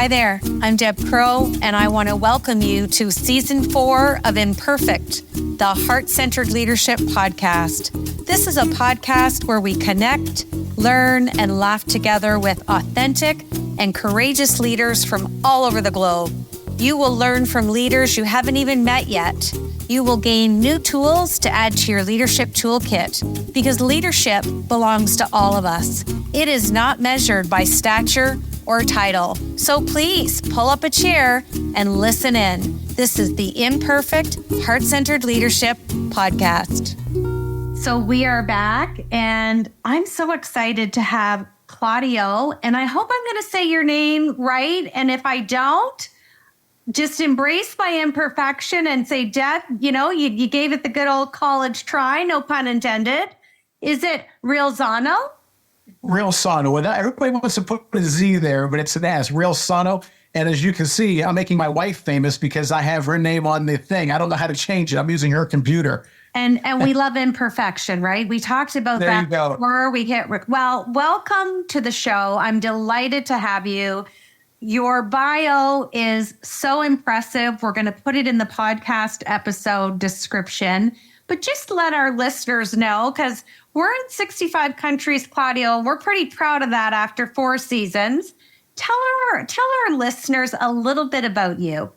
Hi there, I'm Deb Crow, and I want to welcome you to Season 4 of Imperfect, the Heart-Centered Leadership Podcast. This is a podcast where we connect, learn, and laugh together with authentic and courageous leaders from all over the globe. You will learn from leaders you haven't even met yet. You will gain new tools to add to your leadership toolkit, because leadership belongs to all of us. It is not measured by stature or title. So please pull up a chair and listen in. This is the Imperfect Heart-Centered Leadership Podcast. So we are back, and I'm so excited to have Claudio, and I hope I'm going to say your name right. And if I don't, just embrace my imperfection and say, Deb, you gave it the good old college try, no pun intended. Is it Reilsono? Reilsono. Well, everybody wants to put a Z there, but it's an S. Reilsono. And as you can see, I'm making my wife famous because I have her name on the thing. I don't know how to change it. I'm using her computer. And we love imperfection, right? We talked about that before we hit. Well, welcome to the show. I'm delighted to have you. Your bio is so impressive. We're going to put it in the podcast episode description. But just let our listeners know, because we're in 65 countries, Claudio. We're pretty proud of that after 4 seasons. Tell our listeners a little bit about you.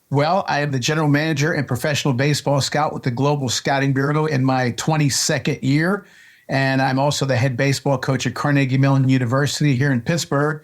Well, I am the general manager and professional baseball scout with the Global Scouting Bureau in my 22nd year. And I'm also the head baseball coach at Carnegie Mellon University here in Pittsburgh,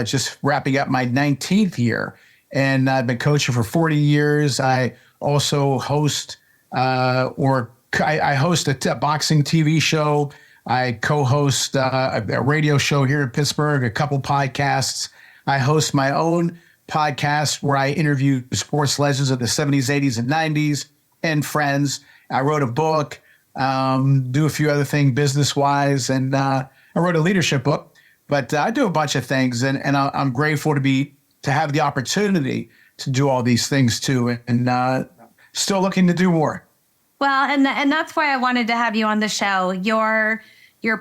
just wrapping up my 19th year. And I've been coaching for 40 years. I also host I host a boxing TV show. I co-host a radio show here in Pittsburgh, a couple podcasts. I host my own podcast where I interview sports legends of the 70s, 80s, and 90s and friends. I wrote a book, do a few other things business-wise, and I wrote a leadership book. But I do a bunch of things, and I'm grateful to have the opportunity to do all these things too, and still looking to do more. Well, and that's why I wanted to have you on the show. Your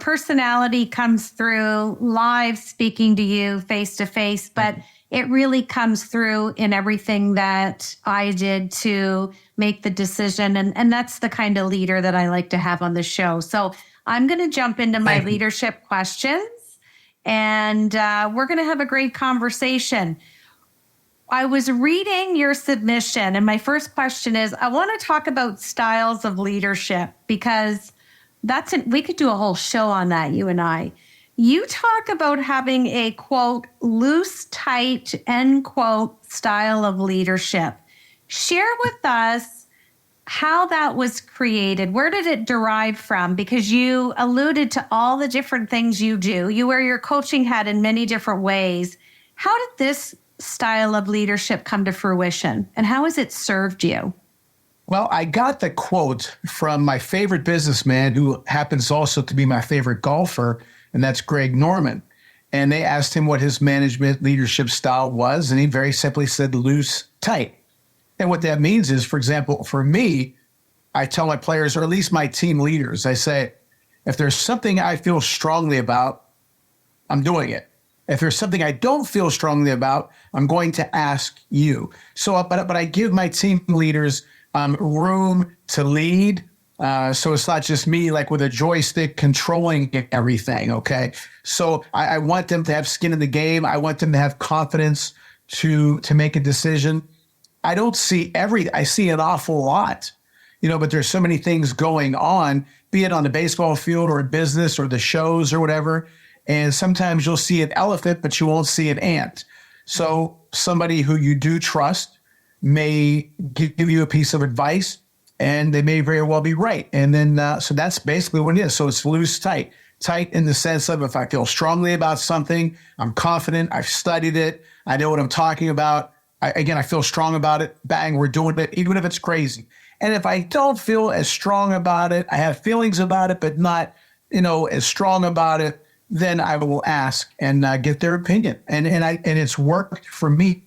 personality comes through live, speaking to you face to face, but it really comes through in everything that I did to make the decision. And that's the kind of leader that I like to have on the show. So I'm going to jump into my leadership questions, and we're going to have a great conversation. I was reading your submission, and my first question is, I want to talk about styles of leadership, because we could do a whole show on that, you and I. You talk about having a, quote, loose, tight, end quote, style of leadership. Share with us how that was created. Where did it derive from? Because you alluded to all the different things you do. You wear your coaching hat in many different ways. How did this style of leadership come to fruition, and how has it served you? Well, I got the quote from my favorite businessman, who happens also to be my favorite golfer, and that's Greg Norman. And they asked him what his management leadership style was, and he very simply said loose, tight. And what that means is, for example, for me, I tell my players, or at least my team leaders, I say, if there's something I feel strongly about, I'm doing it. If there's something I don't feel strongly about, I'm going to ask you. So, but I give my team leaders room to lead. So it's not just me like with a joystick controlling everything, okay? So I want them to have skin in the game. I want them to have confidence to make a decision. I see an awful lot, but there's so many things going on, be it on the baseball field or in business or the shows or whatever. And sometimes you'll see an elephant, but you won't see an ant. So somebody who you do trust may give you a piece of advice, and they may very well be right. And then, so that's basically what it is. So it's loose, tight. Tight in the sense of, if I feel strongly about something, I'm confident, I've studied it, I know what I'm talking about. I feel strong about it, bang, we're doing it, even if it's crazy. And if I don't feel as strong about it, I have feelings about it, but not, as strong about it, then I will ask and get their opinion. And it's worked for me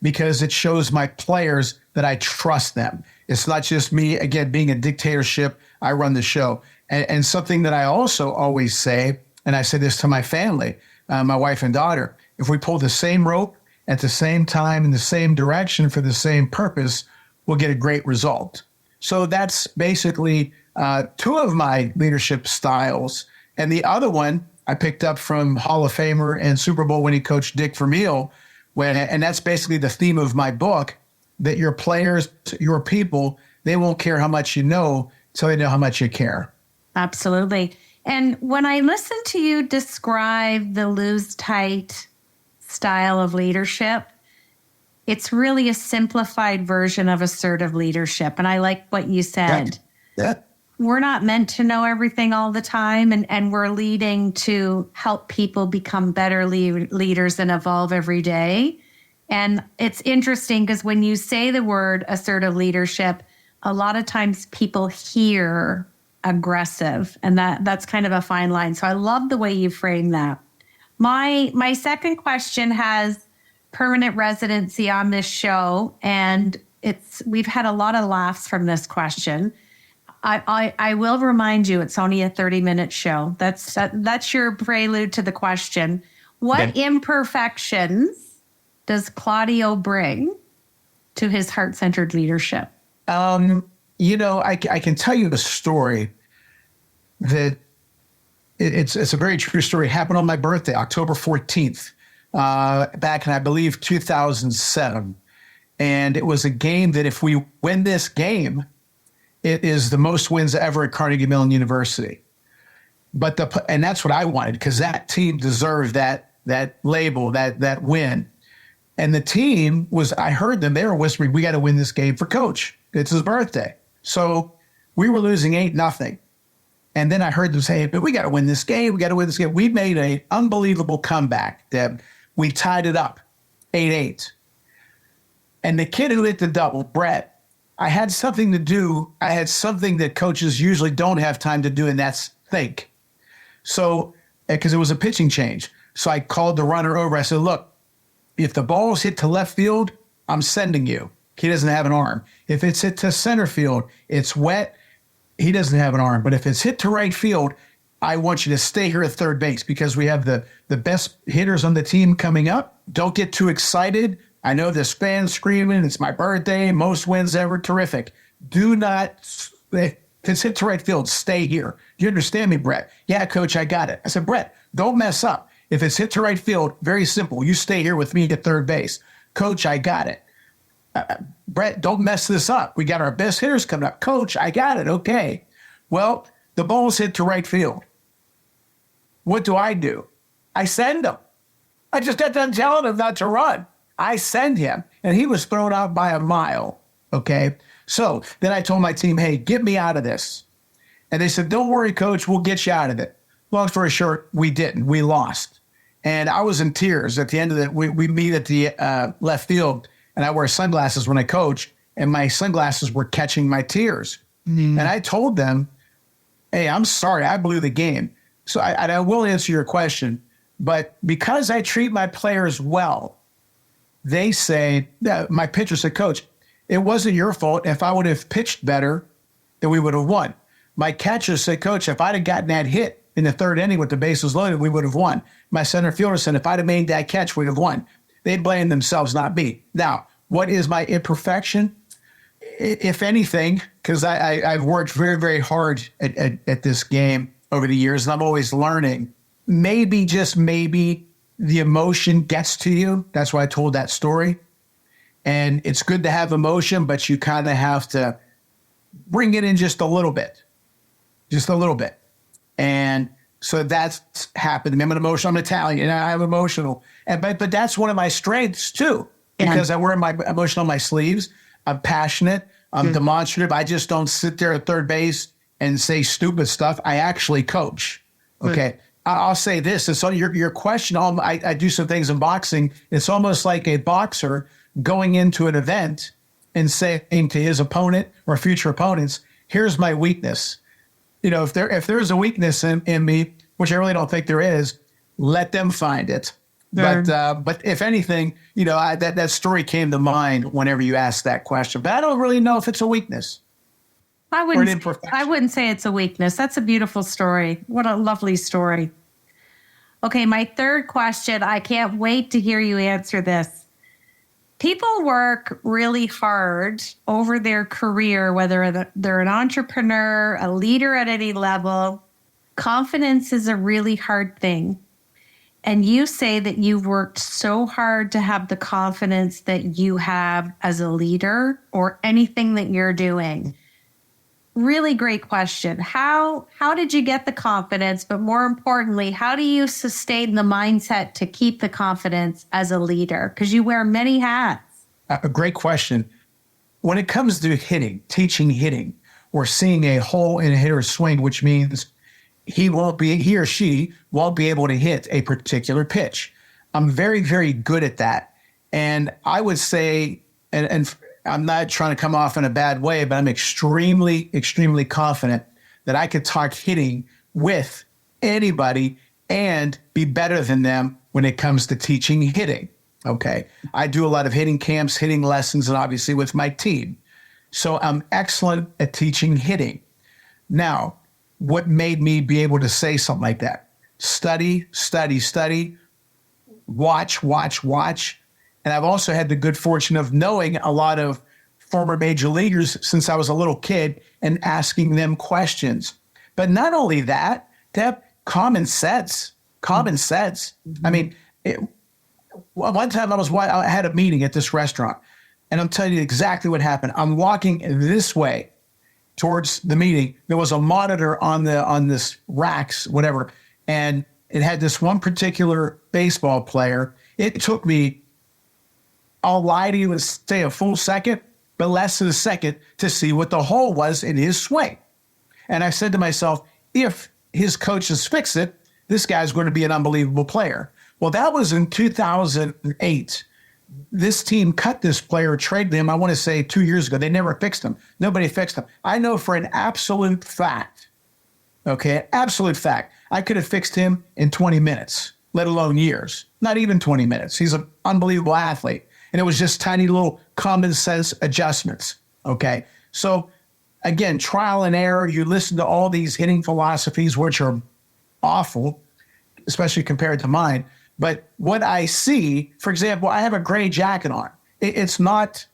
because it shows my players that I trust them. It's not just me, again, being a dictatorship. I run the show. And something that I also always say, and I say this to my family, my wife and daughter, if we pull the same rope at the same time in the same direction for the same purpose, we'll get a great result. So that's basically two of my leadership styles. And the other one I picked up from Hall of Famer and Super Bowl winning coach Dick Vermeil, and that's basically the theme of my book, that your players, your people, they won't care how much you know until they know how much you care. Absolutely. And when I listen to you describe the lose tight style of leadership, it's really a simplified version of assertive leadership. And I like what you said. Yeah. We're not meant to know everything all the time, and we're leading to help people become better leaders and evolve every day. And it's interesting because when you say the word assertive leadership, a lot of times people hear aggressive, and that's kind of a fine line. So I love the way you frame that. My second question has permanent residency on this show, and we've had a lot of laughs from this question. I will remind you, it's only a 30-minute show. That's your prelude to the question. What imperfections does Claudio bring to his heart-centered leadership? I can tell you the story that it's a very true story. It happened on my birthday, October 14th, back in, I believe, 2007. And it was a game that if we win this game, it is the most wins ever at Carnegie Mellon University. And that's what I wanted, because that team deserved that label, that win. And the team I heard them, they were whispering, we got to win this game for Coach. It's his birthday. So we were losing 8-0. And then I heard them say, but we got to win this game. We got to win this game. We made an unbelievable comeback, Deb. We tied it up 8-8. And the kid who hit the double, Brett, I had something to do. I had something that coaches usually don't have time to do, and that's think. So, because it was a pitching change. So I called the runner over. I said, look, if the ball's hit to left field, I'm sending you. He doesn't have an arm. If it's hit to center field, it's wet. He doesn't have an arm. But if it's hit to right field, I want you to stay here at third base because we have the best hitters on the team coming up. Don't get too excited. I know this fan's screaming, it's my birthday, most wins ever, terrific. Do not, if it's hit to right field, stay here. Do you understand me, Brett? Yeah, Coach, I got it. I said, Brett, don't mess up. If it's hit to right field, very simple. You stay here with me at third base. Coach, I got it. Brett, don't mess this up. We got our best hitters coming up. Coach, I got it. Okay. Well, the ball's hit to right field. What do? I send him. I just got done telling him not to run. I send him, and he was thrown out by a mile, okay? So then I told my team, hey, get me out of this. And they said, don't worry, Coach, we'll get you out of it. Long story short, we didn't. We lost. And I was in tears at the end of it. We meet at the left field, and I wear sunglasses when I coach, and my sunglasses were catching my tears. And I told them, hey, I'm sorry, I blew the game. So I will answer your question, but because I treat my players well, they say, my pitcher said, Coach, it wasn't your fault. If I would have pitched better, then we would have won. My catcher said, Coach, if I'd have gotten that hit in the third inning with the bases loaded, we would have won. My center fielder said, if I'd have made that catch, we'd have won. They blame themselves, not me. Now, what is my imperfection? If anything, because I've worked very, very hard at this game over the years, and I'm always learning, maybe, just maybe, the emotion gets to you. That's why I told that story. And it's good to have emotion, but you kind of have to bring it in just a little bit. And so that's happened. I'm an emotional, I'm Italian, and I'm emotional. But that's one of my strengths too, because I wear my emotion on my sleeves. I'm passionate. I'm demonstrative. I just don't sit there at third base and say stupid stuff. I actually coach. Okay. I'll say this. It's on your question. I do some things in boxing. It's almost like a boxer going into an event and saying to his opponent or future opponents, here's my weakness. If there's a weakness in me, which I really don't think there is, let them find it. Sure. But if anything, that story came to mind whenever you asked that question. But I don't really know if it's a weakness. I wouldn't say it's a weakness. That's a beautiful story. What a lovely story. Okay, my third question, I can't wait to hear you answer this. People work really hard over their career, whether they're an entrepreneur, a leader at any level. Confidence is a really hard thing. And you say that you've worked so hard to have the confidence that you have as a leader or anything that you're doing. Really great question. How did you get the confidence? But more importantly, how do you sustain the mindset to keep the confidence as a leader? Because you wear many hats. A great question. When it comes to hitting, teaching hitting, or seeing a hole in a hitter's swing, which means he or she won't be able to hit a particular pitch. I'm very, very good at that. And I would say, and I'm not trying to come off in a bad way, but I'm extremely, extremely confident that I could talk hitting with anybody and be better than them when it comes to teaching hitting. Okay. I do a lot of hitting camps, hitting lessons, and obviously with my team. So I'm excellent at teaching hitting. Now, what made me be able to say something like that? Study, study, study, watch. And I've also had the good fortune of knowing a lot of former major leaguers since I was a little kid and asking them questions. But not only that, Deb, common sense. I mean, one time I had a meeting at this restaurant, and I'm telling you exactly what happened. I'm walking this way towards the meeting. There was a monitor on this racks, whatever, and it had this one particular baseball player. It took me, I'll lie to you and say a full second, but less than a second to see what the hole was in his swing. And I said to myself, if his coaches fix it, this guy's going to be an unbelievable player. Well, that was in 2008. This team cut this player, traded him, I want to say 2 years ago. They never fixed him. Nobody fixed him. I know for an absolute fact, okay, absolute fact, I could have fixed him in 20 minutes, let alone years. Not even 20 minutes. He's an unbelievable athlete. And it was just tiny little common sense adjustments, okay? So, again, trial and error. You listen to all these hitting philosophies, which are awful, especially compared to mine. But what I see, for example, I have a gray jacket on. It's not,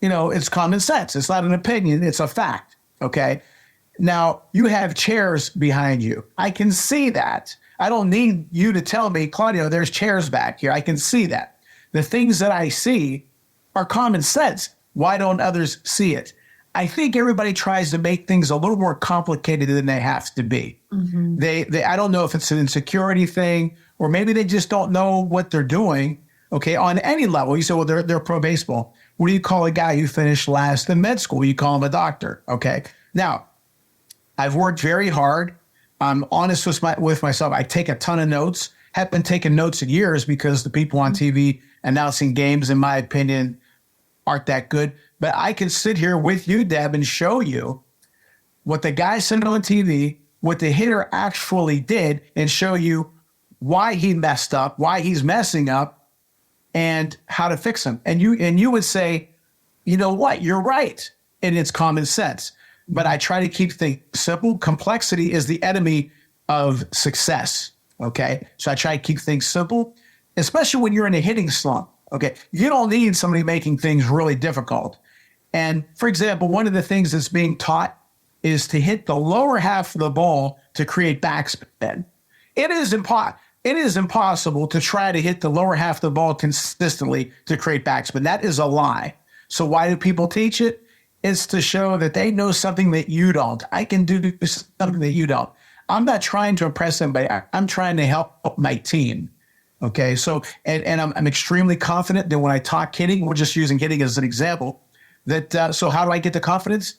it's common sense. It's not an opinion. It's a fact, okay? Now, you have chairs behind you. I can see that. I don't need you to tell me, Claudio, there's chairs back here. I can see that. The things that I see are common sense. Why don't others see it? I think everybody tries to make things a little more complicated than they have to be. Mm-hmm. I don't know if it's an insecurity thing, or maybe they just don't know what they're doing, okay, on any level. You say, well, they're pro baseball. What do you call a guy who finished last in med school? You call him a doctor, okay? Now, I've worked very hard. I'm honest with myself. I take a ton of notes. Have been taking notes in years because the people on TV announcing games, in my opinion, aren't that good. But I can sit here with you, Deb, and show you what the guy said on TV, what the hitter actually did, and show you why he messed up, why he's messing up, and how to fix him. And you would say, you know what, you're right. And it's common sense. But I try to keep things simple. Complexity is the enemy of success, okay? So I try to keep things simple, especially when you're in a hitting slump, okay? You don't need somebody making things really difficult. And for example, one of the things that's being taught is to hit the lower half of the ball to create backspin. It is impossible to try to hit the lower half of the ball consistently to create backspin. That is a lie. So why do people teach it? It's to show that they know something that you don't. I can do something that you don't. I'm not trying to impress anybody. I'm trying to help my team. Okay, so and I'm extremely confident that when I talk hitting, we're just using hitting as an example. So how do I get the confidence?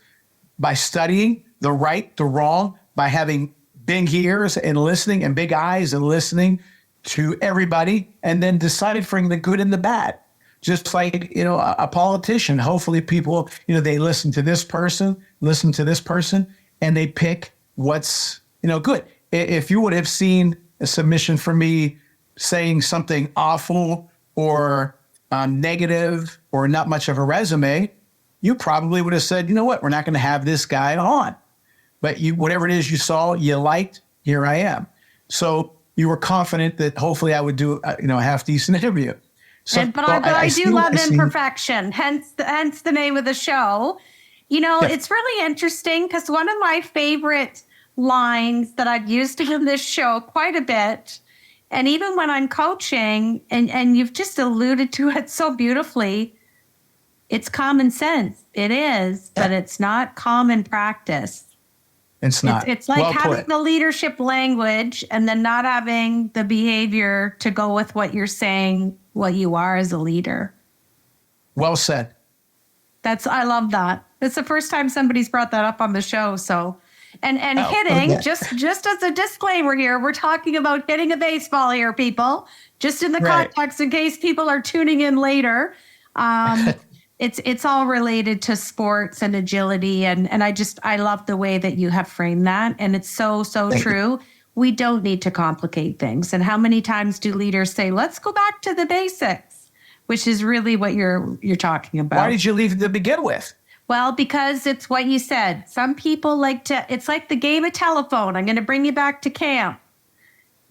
By studying the right, the wrong, by having big ears and listening and big eyes and listening to everybody, and then deciphering the good and the bad. Just like, a politician, hopefully people, they listen to this person, and they pick what's, good. If you would have seen a submission from me saying something awful or negative or not much of a resume, you probably would have said, you know what, we're not going to have this guy on. But whatever it is you saw, you liked, here I am. So, you were confident that hopefully I would do, a half decent interview. So, But I do love imperfection, hence the name of the show. It's really interesting because one of my favorite lines that I've used in this show quite a bit, and even when I'm coaching, and you've just alluded to it so beautifully, it's common sense. It is, but it's not common practice. It's not. It's like having the leadership language and then not having the behavior to go with what you're saying, what you are as a leader. Well said. I love that. It's the first time somebody's brought that up on the show. So, just as a disclaimer here, we're talking about hitting a baseball here, people. Just in the context, in case people are tuning in later. It's all related to sports and agility. And I love the way that you have framed that. And it's so true. We don't need to complicate things. And how many times do leaders say, let's go back to the basics, which is really what you're talking about. Why did you leave to begin with? Well, because it's what you said. Some people it's like the game of telephone. I'm going to bring you back to camp.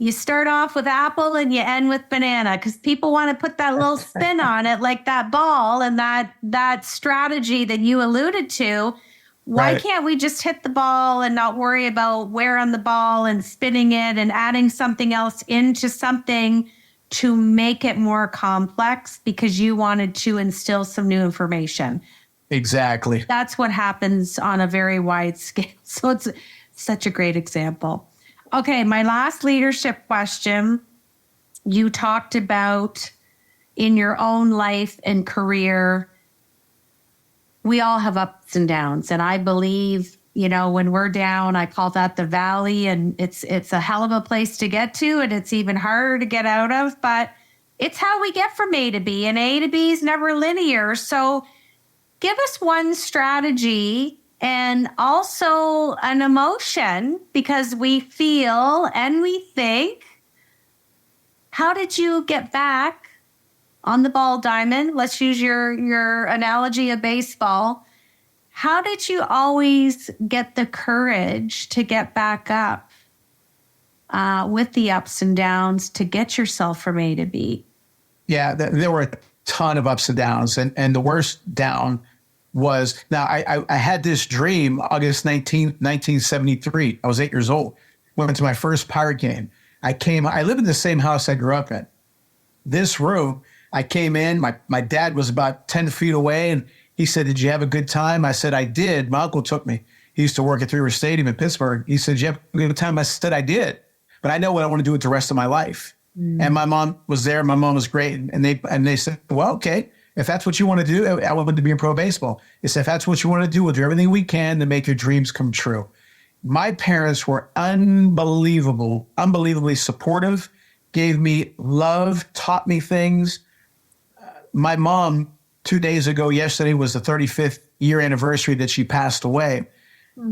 You start off with apple and you end with banana because people want to put that little spin on it, like that ball and that strategy that you alluded to. Why can't we just hit the ball and not worry about where on the ball and spinning it and adding something else into something to make it more complex because you wanted to instill some new information? Exactly. That's what happens on a very wide scale. So it's such a great example. Okay, my last leadership question. You talked about in your own life and career, we all have ups and downs. And I believe, when we're down, I call that the valley, and it's a hell of a place to get to, and it's even harder to get out of, but it's how we get from A to B, and A to B is never linear. So give us one strategy and also an emotion, because we feel and we think. How did you get back on the ball diamond? Let's use your analogy of baseball. How did you always get the courage to get back up with the ups and downs to get yourself from A to B? Yeah, there were a ton of ups and downs. And the worst down was, now I had this dream, August 1973. I was 8 years old. Went to my first Pirate game. I lived in the same house I grew up in. This room, I came in, my dad was about 10 feet away, and he said, "Did you have a good time?" I said, "I did." My uncle took me. He used to work at Three River Stadium in Pittsburgh. He said, "Did you have a good time?" I said, "I did, but I know what I want to do with the rest of my life." And my mom was there. My mom was great. And they said, "Well, okay, if that's what you want to do," I wanted to be in pro baseball. They said, "If that's what you want to do, we'll do everything we can to make your dreams come true." My parents were unbelievably supportive, gave me love, taught me things. My mom, 2 days ago, yesterday, was the 35th year anniversary that she passed away.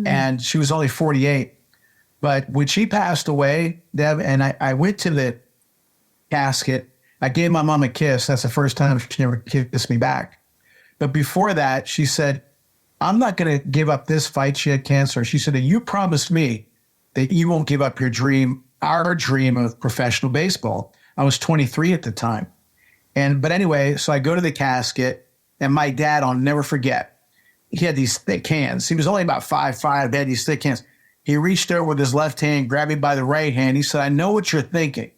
And she was only 48. But when she passed away, Deb, and I went to the casket, I gave my mom a kiss. That's the first time she ever kissed me back. But before that, she said, "I'm not going to give up this fight." She had cancer. She said, "You promised me that you won't give up your dream, our dream of professional baseball." I was 23 at the time. But anyway, so I go to the casket, and my dad, I'll never forget, he had these thick hands. He was only about 5'5", he had these thick hands. He reached over with his left hand, grabbed me by the right hand. He said, "I know what you're thinking."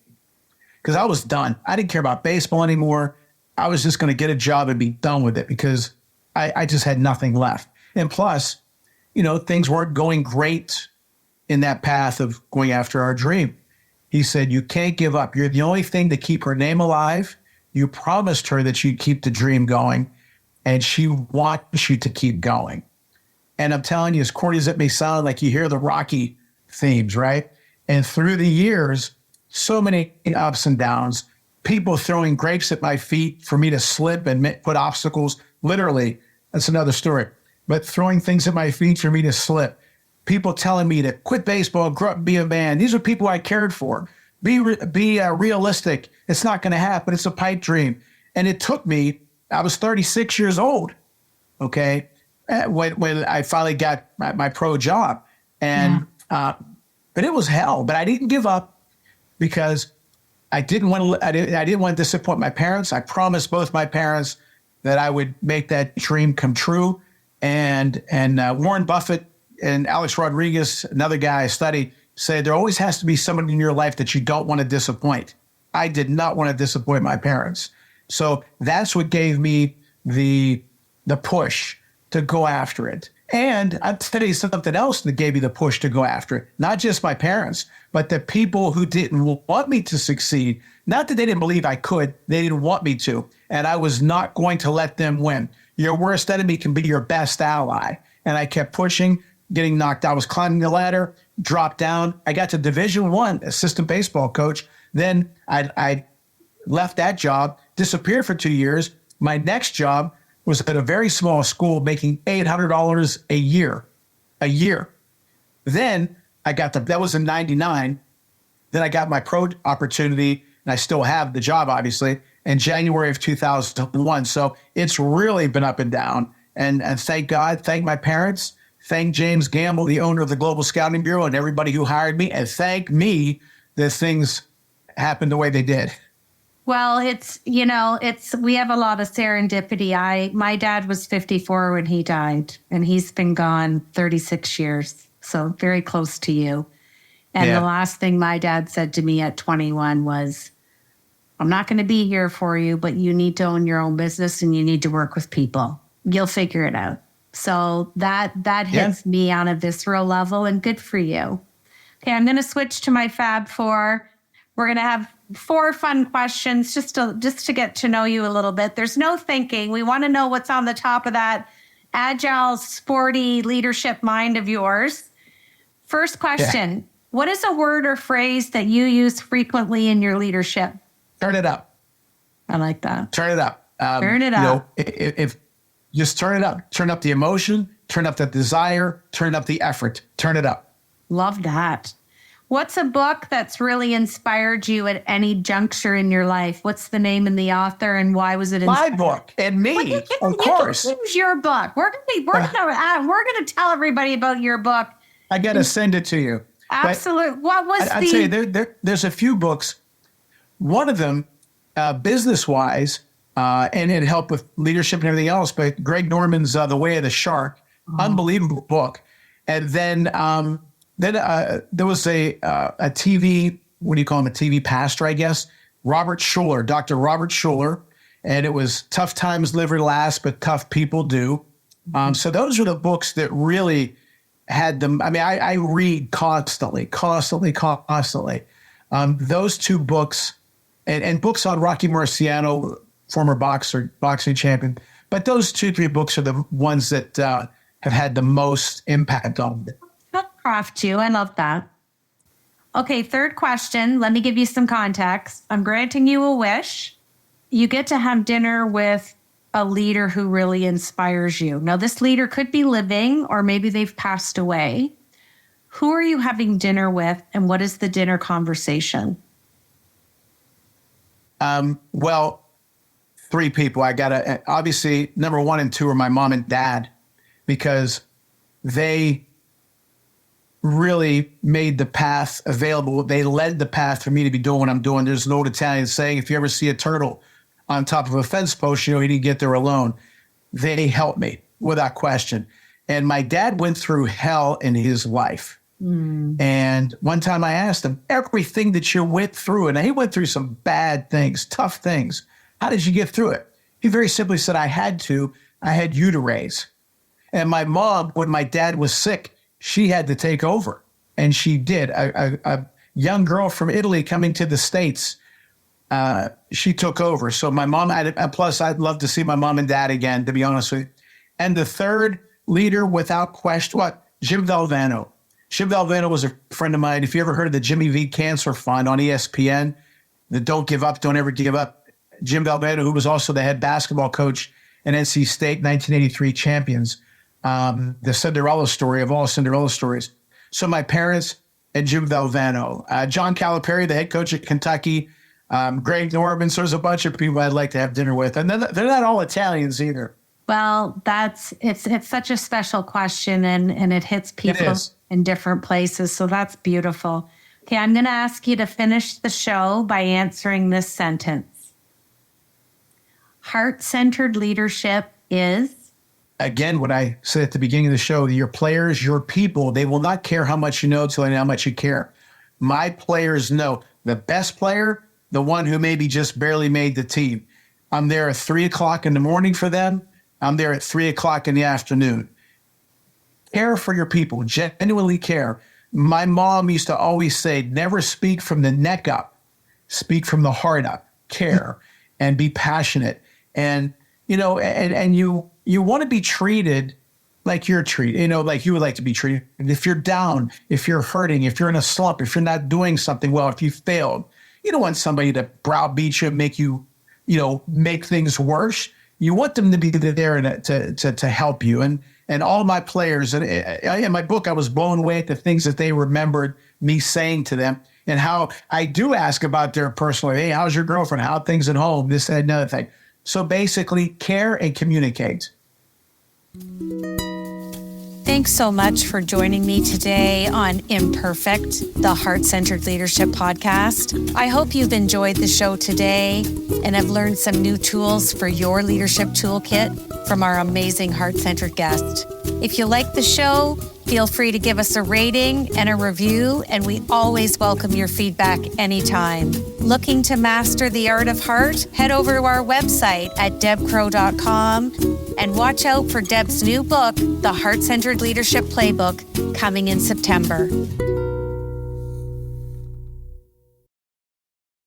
Because I was done. I didn't care about baseball anymore. I was just going to get a job and be done with it because I just had nothing left. And plus, things weren't going great in that path of going after our dream. He said, "You can't give up. You're the only thing to keep her name alive. You promised her that you'd keep the dream going, and she wants you to keep going." And I'm telling you, as corny as it may sound, like you hear the Rocky themes, right? And through the years, so many ups and downs, people throwing grapes at my feet for me to slip and put obstacles. Literally, that's another story. But throwing things at my feet for me to slip. People telling me to quit baseball, grow up and be a man. These are people I cared for. Be realistic. It's not going to happen. It's a pipe dream. And it took me, I was 36 years old, okay, when I finally got my pro job. And but it was hell. But I didn't give up. because I didn't want to disappoint my parents. I promised both my parents that I would make that dream come true. And Warren Buffett and Alex Rodriguez, another guy I study, say there always has to be someone in your life that you don't want to disappoint. I did not want to disappoint my parents. So that's what gave me the push to go after it. And I'll tell you something else that gave me the push to go after it. Not just my parents, but the people who didn't want me to succeed. Not that they didn't believe I could, they didn't want me to. And I was not going to let them win. Your worst enemy can be your best ally. And I kept pushing, getting knocked out. I was climbing the ladder, dropped down. I got to Division I, assistant baseball coach. Then I left that job, disappeared for 2 years. My next job was at a very small school making $800 a year. Then that was in 99. Then I got my pro opportunity, and I still have the job, obviously, in January of 2001. So it's really been up and down. And thank God, thank my parents, thank James Gamble, the owner of the Global Scouting Bureau, and everybody who hired me, and thank me that things happened the way they did. Well, we have a lot of serendipity. My dad was 54 when he died, and he's been gone 36 years. So very close to you. And The last thing my dad said to me at 21 was, I'm not going to be here for you, but you need to own your own business and you need to work with people. You'll figure it out. So that hits me on a visceral level, and good for you. Okay, I'm going to switch to my Fab Four. We're going to have 4 fun questions just to get to know you a little bit. There's no thinking. We want to know what's on the top of that agile, sporty leadership mind of yours. First question, What is a word or phrase that you use frequently in your leadership? Turn it up. I like that. Turn it up. Turn it up. If just turn it up. Turn up the emotion, turn up the desire, turn up the effort. Turn it up. Love that. What's a book that's really inspired you at any juncture in your life? What's the name and the author, and why was it my book and me? Of course, it was your book. We're gonna tell everybody about your book. I gotta send it to you. Absolutely. What was I'll tell you, there's a few books. One of them, business-wise, and it helped with leadership and everything else. But Greg Norman's The Way of the Shark, unbelievable book. And then there was a TV, what do you call him, a TV pastor, I guess, Dr. Robert Schuller, and it was Tough Times Live or Last, but Tough People Do. So those are the books that really had them. I mean, I read constantly. Those 2 books, and books on Rocky Marciano, former boxing champion. But those 3 books are the ones that have had the most impact on me. Craft you. I love that. Okay, third question. Let me give you some context. I'm granting you a wish. You get to have dinner with a leader who really inspires you. Now, this leader could be living, or maybe they've passed away. Who are you having dinner with, and what is the dinner conversation? Well, 3 people. I gotta, obviously, number 1 and 2 are my mom and dad, because they really made the path available. They led the path for me to be doing what I'm doing. There's an old Italian saying, if you ever see a turtle on top of a fence post, you know he didn't get there alone. They helped me without question. And my dad went through hell in his life. And one time I asked him, everything that you went through, and he went through some bad things, tough things. How did you get through it? He very simply said, I had you to raise. And my mom, when my dad was sick, she had to take over, and she did. A young girl from Italy coming to the States, she took over. So my mom, plus I'd love to see my mom and dad again, to be honest with you. And the third leader, without question, Jim Valvano. Jim Valvano was a friend of mine. If you ever heard of the Jimmy V Cancer Fund on ESPN, the Don't Give Up, Don't Ever Give Up, Jim Valvano, who was also the head basketball coach in NC State, 1983 champions. The Cinderella story of all Cinderella stories. So my parents and Jim Valvano, John Calipari, the head coach at Kentucky, Greg Norman. So there's a bunch of people I'd like to have dinner with. And they're not all Italians either. Well, it's such a special question, and it hits people in different places. So that's beautiful. Okay, I'm going to ask you to finish the show by answering this sentence. Heart-centered leadership is? Again, what I said at the beginning of the show, your players, your people, they will not care how much you know till they know how much you care. My players know the best player, the one who maybe just barely made the team. I'm there at 3 o'clock in the morning for them. I'm there at 3 o'clock in the afternoon. Care for your people, genuinely care. My mom used to always say, never speak from the neck up, speak from the heart up, care and be passionate. And, you know, and you want to be treated like you're treated, you know, like you would like to be treated. And if you're down, if you're hurting, if you're in a slump, if you're not doing something well, if you failed, you don't want somebody to browbeat you, make you, you know, make things worse. You want them to be there to help you. And all my players, and in my book, I was blown away at the things that they remembered me saying to them, and how I do ask about their personal life. Hey, how's your girlfriend? How are things at home? This, that, another thing. So basically, care and communicate. Thanks so much for joining me today on Imperfect, the Heart-Centered Leadership Podcast. I hope you've enjoyed the show today and have learned some new tools for your leadership toolkit from our amazing heart-centered guest. If you like the show, feel free to give us a rating and a review, and we always welcome your feedback anytime. Looking to master the art of heart? Head over to our website at debcrow.com and watch out for Deb's new book, The Heart-Centered Leadership Playbook, coming in September.